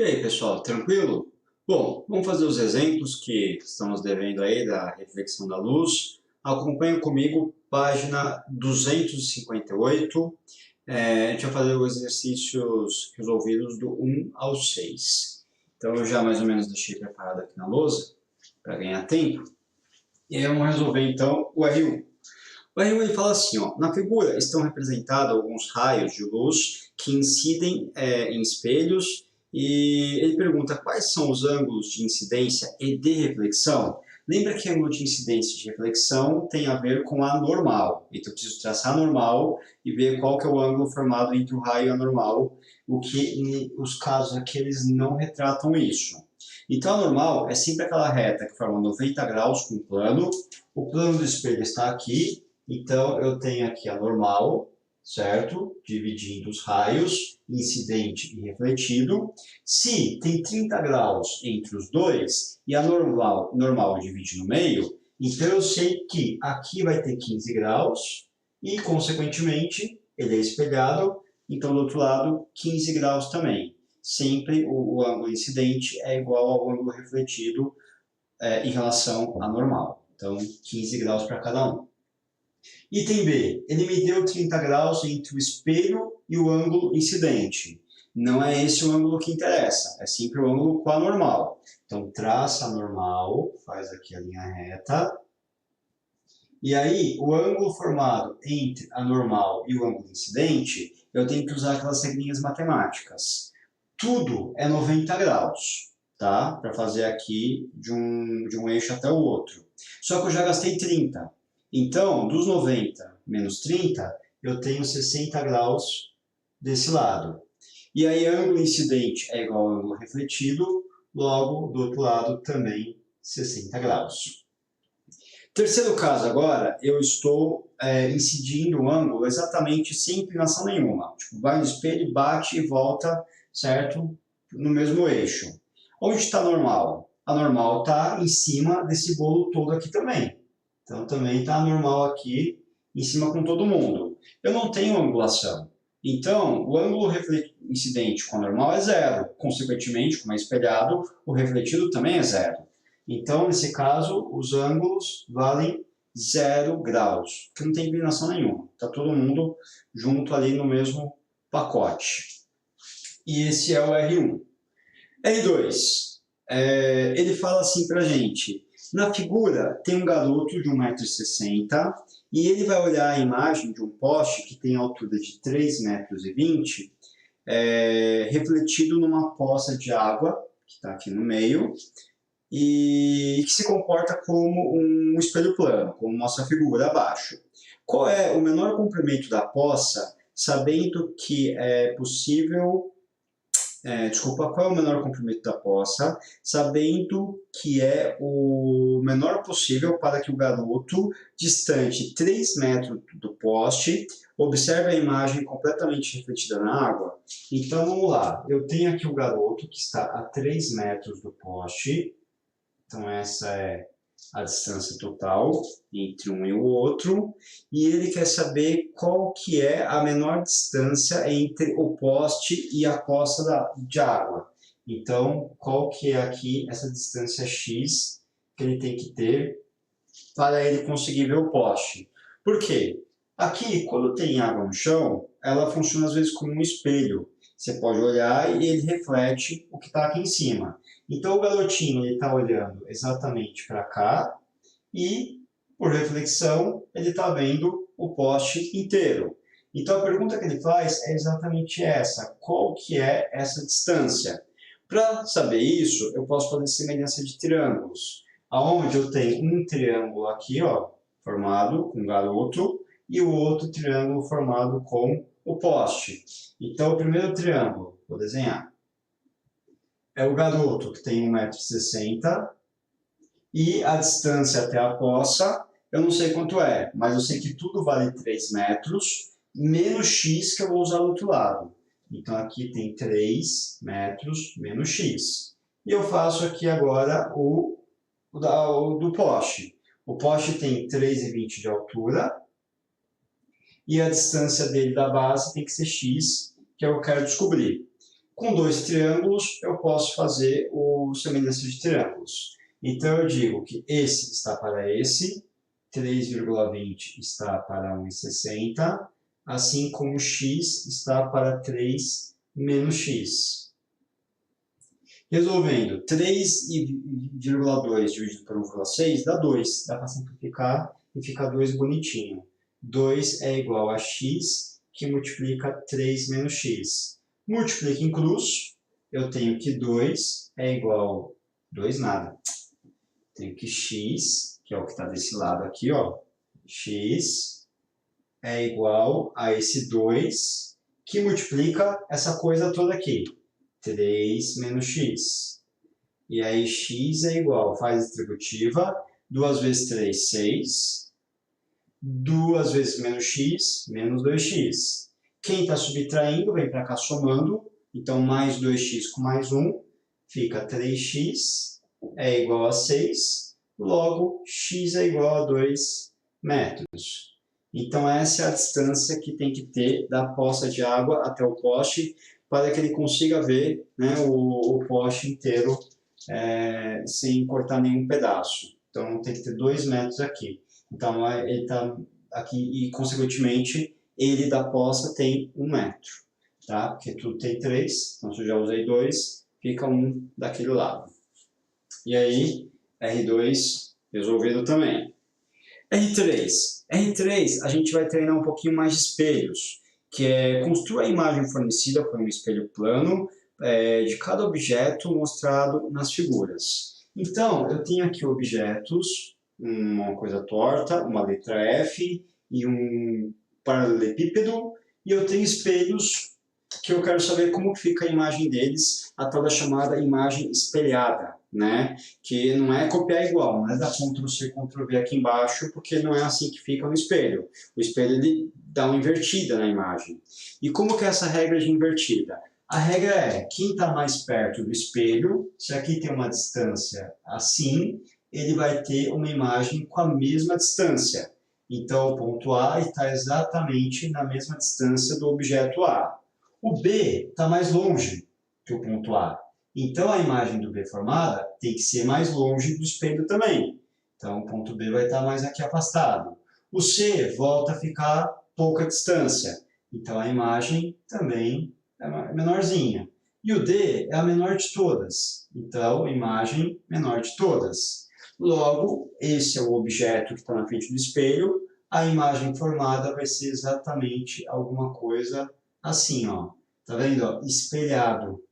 E aí, pessoal, tranquilo? Bom, vamos fazer os exemplos que estamos devendo aí da reflexão da luz. Acompanhe comigo, página 258. A gente vai fazer os exercícios resolvidos do 1 ao 6. Então, eu já mais ou menos deixei preparado aqui na lousa, para ganhar tempo. E aí vamos resolver, então, o R1. O R1 ele fala assim, ó, na figura estão representados alguns raios de luz que incidem em espelhos e ele pergunta quais são os ângulos de incidência e de reflexão. Lembra que ângulo de incidência e de reflexão tem a ver com a normal. Então eu preciso traçar a normal e ver qual que é o ângulo formado entre o raio e a normal, o que os casos aqui eles não retratam isso. Então a normal é sempre aquela reta que forma 90 graus com o plano do espelho está aqui. Então, eu tenho aqui a normal, certo? Dividindo os raios, incidente e refletido. Se tem 30 graus entre os dois e a normal divide no meio, então eu sei que aqui vai ter 15 graus e, consequentemente, ele é espelhado, então do outro lado 15 graus também. Sempre o ângulo incidente é igual ao ângulo refletido em relação à normal. Então, 15 graus para cada um. Item B, ele me deu 30 graus entre o espelho e o ângulo incidente. Não é esse o ângulo que interessa, é sempre o ângulo com a normal. Então, traça a normal, faz aqui a linha reta. E aí, o ângulo formado entre a normal e o ângulo incidente, eu tenho que usar aquelas regrinhas matemáticas. Tudo é 90 graus, tá? Para fazer aqui de um eixo até o outro. Só que eu já gastei 30. Então, dos 90 menos 30, eu tenho 60 graus desse lado. E aí, ângulo incidente é igual ao ângulo refletido, logo, do outro lado, também 60 graus. Terceiro caso agora, eu estou incidindo um ângulo exatamente sem inclinação nenhuma. Tipo, vai no espelho, bate e volta, certo? No mesmo eixo. Onde está a normal? A normal está em cima desse bolo todo aqui também. Então, também está normal aqui, em cima com todo mundo. Eu não tenho angulação. Então, o ângulo incidente com a normal é zero. Consequentemente, como é espelhado, o refletido também é zero. Então, nesse caso, os ângulos valem 0 graus, que não tem inclinação nenhuma. Está todo mundo junto ali no mesmo pacote. E esse é o R1. R2, ele fala assim para a gente... Na figura, tem um garoto de 1,60 m e ele vai olhar a imagem de um poste que tem altura de 3,20 m, refletido numa poça de água, que está aqui no meio, e que se comporta como um espelho plano, como mostra a figura abaixo. Qual é o menor comprimento da poça, sabendo que é possível... qual é o menor comprimento da poça, sabendo que é o menor possível para que o garoto, distante 3 metros do poste, observe a imagem completamente refletida na água? Então, vamos lá. Eu tenho aqui o garoto que está a 3 metros do poste. Então, essa é a distância total entre um e o outro, e ele quer saber qual que é a menor distância entre o poste e a poça de água. Então, qual que é aqui essa distância x que ele tem que ter para ele conseguir ver o poste? Por quê? Aqui, quando tem água no chão, ela funciona às vezes como um espelho. Você pode olhar e ele reflete o que está aqui em cima. Então, o garotinho está olhando exatamente para cá e, por reflexão, ele está vendo o poste inteiro. Então, a pergunta que ele faz é exatamente essa. Qual que é essa distância? Para saber isso, eu posso fazer semelhança de triângulos. Onde eu tenho um triângulo aqui, ó, formado com o garoto, e o outro triângulo formado com o poste. Então, o primeiro triângulo, vou desenhar, é o garoto, que tem 1,60 m, e a distância até a poça, eu não sei quanto é, mas eu sei que tudo vale 3 metros, menos x que eu vou usar do outro lado. Então, aqui tem 3 metros menos x. E eu faço aqui agora o do poste. O poste tem 3,20 de altura, e a distância dele da base tem que ser x, que eu quero descobrir. Com dois triângulos, eu posso fazer o semelhança de triângulos. Então, eu digo que esse está para esse, 3,20 está para 1,60, assim como x está para 3 menos x. Resolvendo, 3,2 dividido por 1,6 dá 2. Dá para simplificar e fica 2 bonitinho. 2 é igual a x, que multiplica 3 menos x. Multiplica em cruz, eu tenho que 2 é igual... 2 nada. Tenho que x, que é o que está desse lado aqui, ó. X é igual a esse 2, que multiplica essa coisa toda aqui. 3 menos x. E aí x é igual, faz distributiva, 2 vezes 3, 6. 2 vezes menos x, menos 2x. Quem está subtraindo vem para cá somando, então mais 2x com mais 1, fica 3x é igual a 6, logo x é igual a 2 metros. Então essa é a distância que tem que ter da poça de água até o poste, para que ele consiga ver, né, o poste inteiro sem cortar nenhum pedaço. Então tem que ter 2 metros aqui. Então ele está aqui e, consequentemente, ele da poça tem 1 metro. Tá? Porque tudo tem 3, então se eu já usei 2, fica 1 daquele lado. E aí, R2 resolvido também. R3 a gente vai treinar um pouquinho mais de espelhos, que é construir a imagem fornecida por um espelho plano de cada objeto mostrado nas figuras. Então, eu tenho aqui objetos, uma coisa torta, uma letra F e um paralelepípedo, e eu tenho espelhos que eu quero saber como fica a imagem deles, a tal da chamada imagem espelhada, né? Que não é copiar igual, não é dar Ctrl+C, Ctrl+V aqui embaixo, porque não é assim que fica no espelho. O espelho ele dá uma invertida na imagem. E como que é essa regra de invertida? A regra é, quem está mais perto do espelho, se aqui tem uma distância assim, ele vai ter uma imagem com a mesma distância. Então, o ponto A está exatamente na mesma distância do objeto A. O B está mais longe que o ponto A. Então, a imagem do B formada tem que ser mais longe do espelho também. Então, o ponto B vai estar mais aqui afastado. O C volta a ficar pouca distância. Então, a imagem também é menorzinha. E o D é a menor de todas. Então, imagem menor de todas. Logo, esse é o objeto que está na frente do espelho. A imagem formada vai ser exatamente alguma coisa assim, ó. Tá vendo? Ó? Espelhado.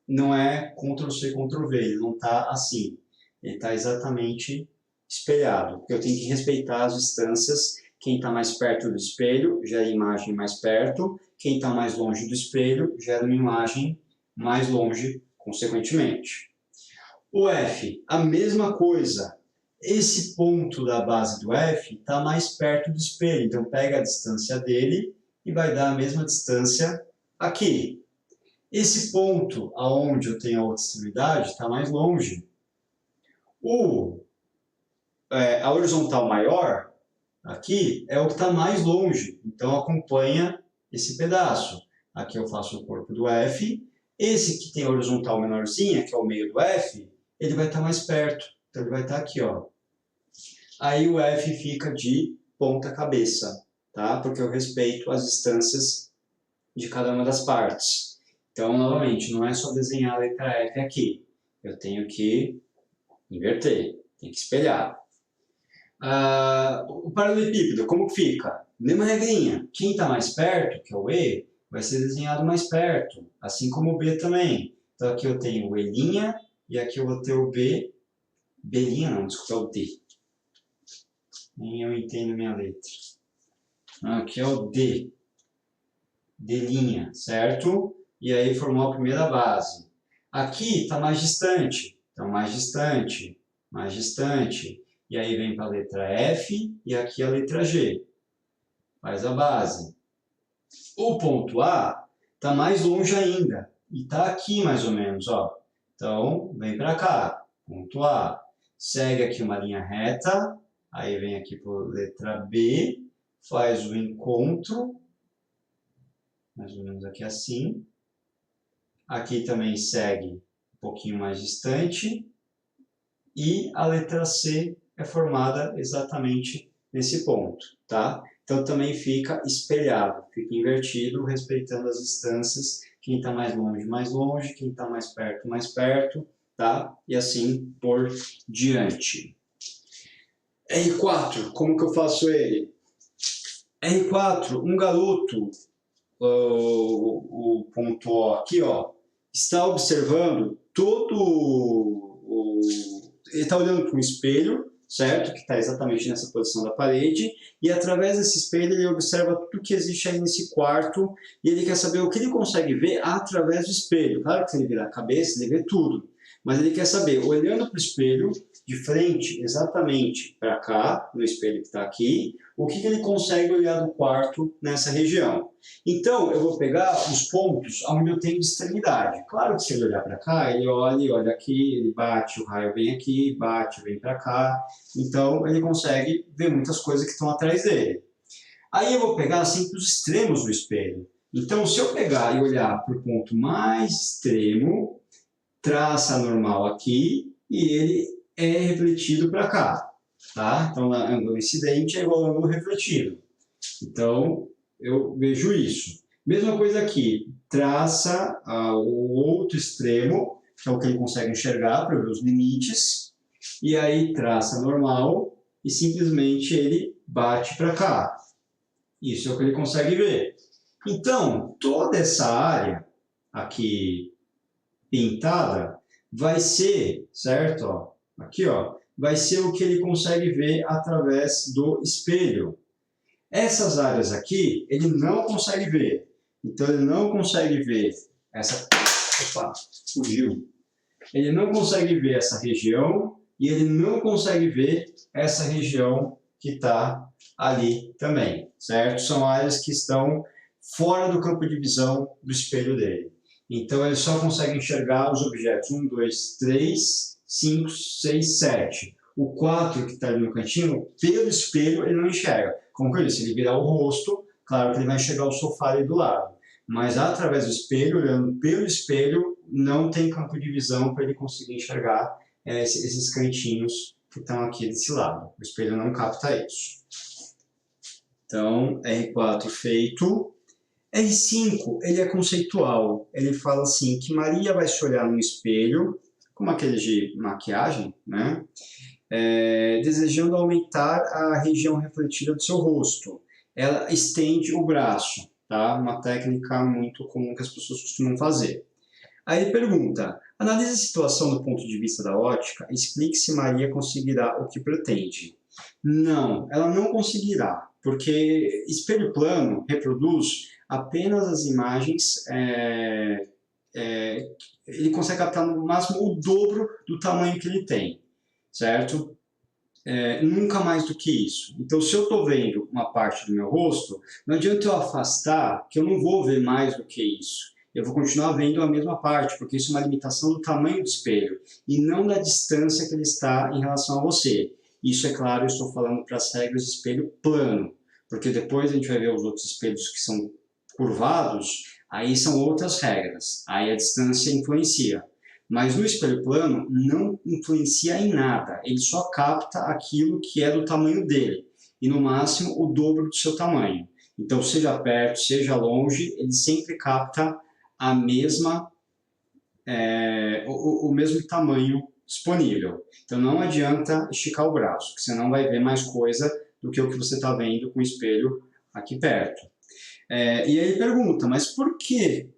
Não é Ctrl+C, Ctrl+V. Ele não está assim. Ele está exatamente espelhado. Porque eu tenho que respeitar as distâncias. Quem está mais perto do espelho gera imagem mais perto. Quem está mais longe do espelho gera uma imagem mais longe, consequentemente. O F, a mesma coisa. Esse ponto da base do F está mais perto do espelho. Então, pega a distância dele e vai dar a mesma distância aqui. Esse ponto aonde eu tenho a outra extremidade está mais longe. A horizontal maior, aqui, é o que está mais longe. Então, acompanha esse pedaço. Aqui eu faço o corpo do F. Esse que tem a horizontal menorzinha, que é o meio do F, ele vai estar mais perto. Então, ele vai estar aqui, ó. Aí o F fica de ponta cabeça, tá? Porque eu respeito as distâncias de cada uma das partes. Então, novamente, não é só desenhar a letra F aqui. Eu tenho que inverter, tem que espelhar. O paralelepípedo, como fica? Mesma regrinha. Quem está mais perto, que é o E, vai ser desenhado mais perto, assim como o B também. Então, aqui eu tenho o E' e aqui eu vou ter o B. B' não, desculpa, é o D. Nem eu entendo minha letra. Aqui é o D. D', certo? E aí formou a primeira base. Aqui está mais distante. Então, mais distante, mais distante. E aí vem para a letra F e aqui a letra G. Faz a base. O ponto A está mais longe ainda. E está aqui mais ou menos, ó. Então, vem para cá. Ponto A. Segue aqui uma linha reta. Aí vem aqui para a letra B. Faz o encontro. Mais ou menos aqui assim. Aqui também segue um pouquinho mais distante. E a letra C é formada exatamente nesse ponto, tá? Então também fica espelhado, fica invertido, respeitando as distâncias. Quem está mais longe, quem está mais perto, tá? E assim por diante. R4, como que eu faço ele? R4, um garoto, o ponto O aqui, ó, está observando ele está olhando para um espelho, certo? Que está exatamente nessa posição da parede, e através desse espelho ele observa tudo que existe aí nesse quarto, e ele quer saber o que ele consegue ver através do espelho. Claro que se ele virar a cabeça, ele vê tudo, mas ele quer saber, olhando para o espelho, de frente exatamente para cá, no espelho que está aqui, o que ele consegue olhar do quarto nessa região. Então, eu vou pegar os pontos onde eu tenho extremidade. Claro que se ele olhar para cá, ele olha aqui, ele bate, o raio vem aqui, bate, vem para cá. Então, ele consegue ver muitas coisas que estão atrás dele. Aí eu vou pegar sempre os extremos do espelho. Então, se eu pegar e olhar para o ponto mais extremo, traça normal aqui e ele é refletido para cá. Tá? Então, o ângulo incidente é igual ao ângulo refletido. Então, eu vejo isso. Mesma coisa aqui, traça o outro extremo, que é o que ele consegue enxergar para ver os limites, e aí traça normal e simplesmente ele bate para cá. Isso é o que ele consegue ver. Então, toda essa área aqui pintada vai ser, certo? Ó, aqui, ó, vai ser o que ele consegue ver através do espelho. Essas áreas aqui, ele não consegue ver. Então, ele não consegue ver essa... Opa, fugiu. Ele não consegue ver essa região e ele não consegue ver essa região que está ali também, certo? São áreas que estão fora do campo de visão do espelho dele. Então, ele só consegue enxergar os objetos 1, 2, 3, 5, 6, 7. O 4, que está ali no cantinho, pelo espelho, ele não enxerga. Como eu disse, se ele virar o rosto, claro que ele vai enxergar o sofá ali do lado. Mas através do espelho, olhando pelo espelho, não tem campo de visão para ele conseguir enxergar esses cantinhos que estão aqui desse lado. O espelho não capta isso. Então, R4 feito. R5, ele é conceitual. Ele fala assim, que Maria vai se olhar no espelho, como aquele de maquiagem, né? Desejando aumentar a região refletida do seu rosto. Ela estende o braço, tá? Uma técnica muito comum que as pessoas costumam fazer. Aí ele pergunta, analise a situação do ponto de vista da ótica, explique se Maria conseguirá o que pretende. Não, ela não conseguirá, porque espelho plano reproduz apenas as imagens, ele consegue captar no máximo o dobro do tamanho que ele tem, certo? Nunca mais do que isso. Então, se eu estou vendo uma parte do meu rosto, não adianta eu afastar, que eu não vou ver mais do que isso. Eu vou continuar vendo a mesma parte, porque isso é uma limitação do tamanho do espelho, e não da distância que ele está em relação a você. Isso, é claro, eu estou falando para as regras de espelho plano, porque depois a gente vai ver os outros espelhos que são curvados, aí são outras regras, aí a distância influencia. Mas no espelho plano não influencia em nada, ele só capta aquilo que é do tamanho dele, e no máximo o dobro do seu tamanho. Então, seja perto, seja longe, ele sempre capta a mesma, o mesmo tamanho disponível. Então, não adianta esticar o braço, porque você não vai ver mais coisa do que o que você está vendo com o espelho aqui perto. E aí ele pergunta, mas por que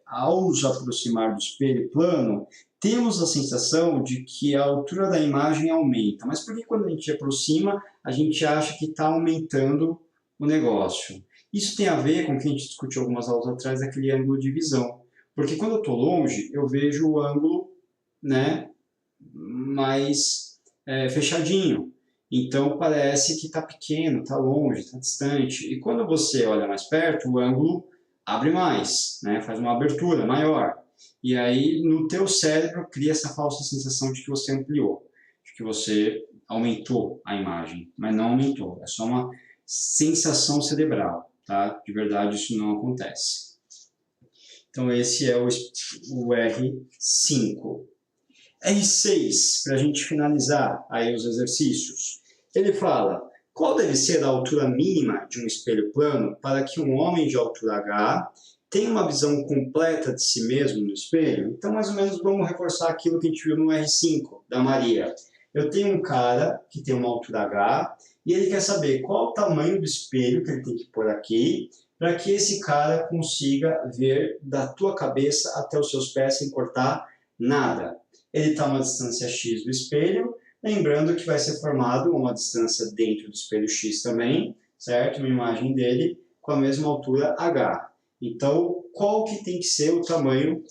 ao nos aproximar do espelho plano, temos a sensação de que a altura da imagem aumenta? Mas por que quando a gente aproxima, a gente acha que está aumentando o negócio? Isso tem a ver com o que a gente discutiu algumas aulas atrás, daquele ângulo de visão. Porque quando eu estou longe, eu vejo o ângulo, né, mais fechadinho. Então parece que está pequeno, está longe, está distante. E quando você olha mais perto, o ângulo abre mais, né? Faz uma abertura maior. E aí no teu cérebro cria essa falsa sensação de que você ampliou, de que você aumentou a imagem, mas não aumentou. É só uma sensação cerebral, tá? De verdade isso não acontece. Então esse é o R5. R6, para a gente finalizar aí os exercícios, ele fala: qual deve ser a altura mínima de um espelho plano para que um homem de altura H tenha uma visão completa de si mesmo no espelho? Então, mais ou menos, vamos reforçar aquilo que a gente viu no R5 da Maria. Eu tenho um cara que tem uma altura H e ele quer saber qual o tamanho do espelho que ele tem que pôr aqui para que esse cara consiga ver da tua cabeça até os seus pés sem cortar nada. Ele está a uma distância x do espelho, lembrando que vai ser formado uma distância dentro do espelho x também, certo? Uma imagem dele com a mesma altura h. Então, qual que tem que ser o tamanho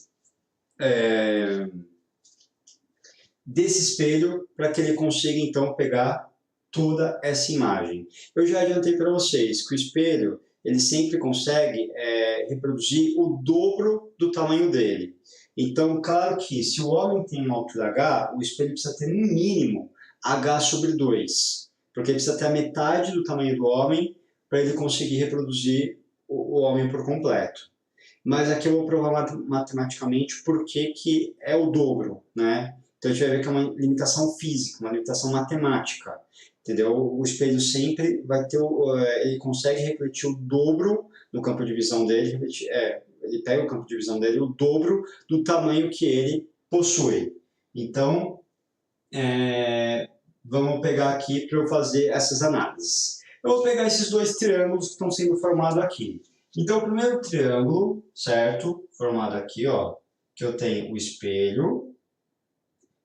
desse espelho para que ele consiga, então, pegar toda essa imagem? Eu já adiantei para vocês que o espelho ele sempre consegue reproduzir o dobro do tamanho dele. Então, claro que se o homem tem uma altura H, o espelho precisa ter no mínimo H sobre 2, porque ele precisa ter a metade do tamanho do homem para ele conseguir reproduzir o homem por completo. Mas aqui eu vou provar matematicamente por que é o dobro, né? Então a gente vai ver que é uma limitação física, uma limitação matemática, entendeu? O espelho sempre vai ter, ele consegue refletir o dobro no campo de visão dele, ele pega o campo de visão dele o dobro do tamanho que ele possui. Então, vamos pegar aqui para eu fazer essas análises. Eu vou pegar esses dois triângulos que estão sendo formados aqui. Então, o primeiro triângulo, certo? Formado aqui, ó, que eu tenho o espelho,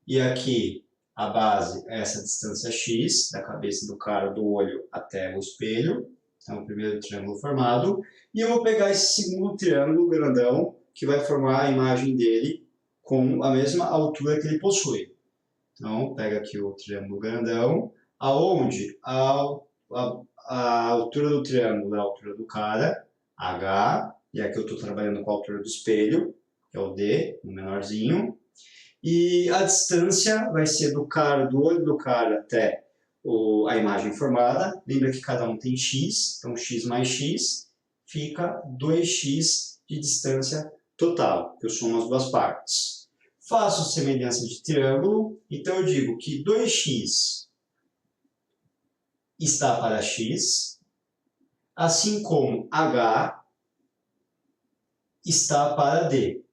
e aqui a base é essa distância x, da cabeça do cara, do olho até o espelho. Então, o primeiro triângulo formado. E eu vou pegar esse segundo triângulo grandão, que vai formar a imagem dele com a mesma altura que ele possui. Então, pega aqui o triângulo grandão, aonde a altura do triângulo é a altura do cara, H, e aqui eu estou trabalhando com a altura do espelho, que é o D, o menorzinho. E a distância vai ser do olho do cara até a imagem formada. Lembra que cada um tem x, então x mais x fica 2x de distância total, que eu somo as duas partes. Faço semelhança de triângulo, então eu digo que 2x está para x, assim como h está para d.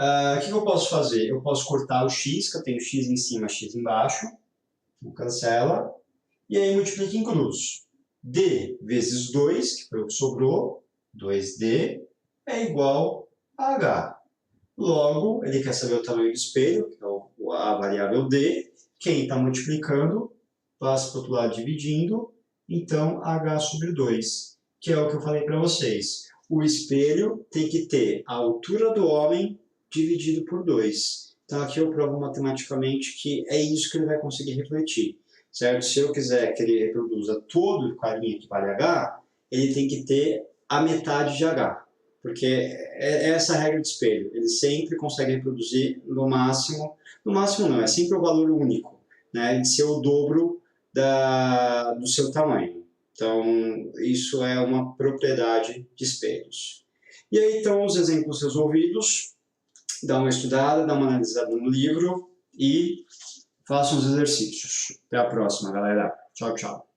O que eu posso fazer? Eu posso cortar o x, que eu tenho x em cima, x embaixo, cancela, e aí multiplica em cruz. D vezes 2, que foi o que sobrou, 2D, é igual a h. Logo, ele quer saber o tamanho do espelho, que é a variável D. Quem está multiplicando, passa para o outro lado dividindo, então h sobre 2, que é o que eu falei para vocês. O espelho tem que ter a altura do homem dividido por 2. Então aqui eu provo matematicamente que é isso que ele vai conseguir refletir, certo? Se eu quiser que ele reproduza todo o carinha que vale h, ele tem que ter a metade de h, porque é essa a regra de espelho, ele sempre consegue reproduzir no máximo não, é sempre o valor único, né, de ser o dobro do seu tamanho. Então isso é uma propriedade de espelhos. E aí então os exemplos resolvidos, dá uma estudada, dá uma analisada no livro e façam os exercícios. Até a próxima, galera. Tchau, tchau.